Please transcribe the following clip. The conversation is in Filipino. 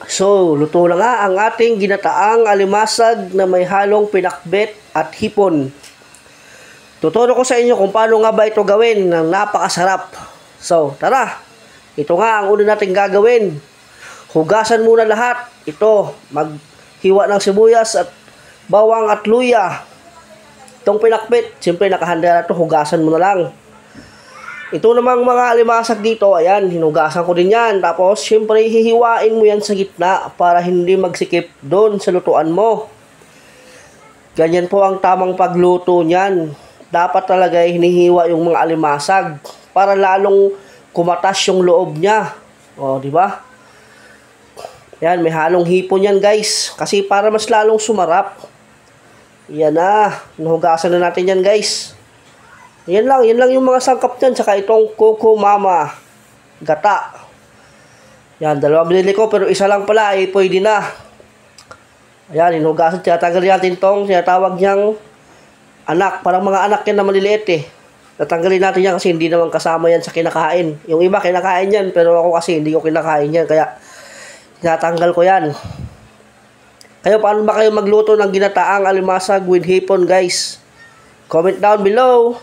So, luto na nga ang ating ginataang alimasag na may halong pinakbet at hipon. Tuturo ko sa inyo kung paano nga ba ito gawin ng napakasarap. So, tara! Ito nga ang una nating gagawin. Hugasan muna lahat. Ito, maghiwa ng sibuyas at bawang at luya. Itong pinakbet, siyempre nakahanda na ito, hugasan mo na lang. Ito namang mga alimasag dito, ayan, hinugasan ko din yan. Tapos, siyempre, hihiwain mo yan sa gitna para hindi magsikip doon sa lutuan mo. Ganyan po ang tamang pagluto niyan. Dapat talaga hinihiwa yung mga alimasag para lalong kumatas yung loob niya. O, di ba? Ayan, may halong hipon yan, guys. Kasi para mas lalong sumarap. Yan na, nahugasan na natin yan, guys. Yan lang yung mga sangkap dyan. Tsaka itong Coco Mama gata. Yan, dalawa binili ko pero isa lang pala ay pwede na. Ayan, hinugasan. Tinatanggalin natin itong tinatawag niyang anak. Parang mga anak yan na maliliit eh. Tatanggalin natin yan kasi hindi naman kasama yan sa kinakain. Yung iba kinakain yan pero ako kasi hindi ko kinakain yan. Kaya tinatanggal ko yan. Kayo, paano ba kayo magluto ng ginataang alimasag with hipon, guys? Comment down below.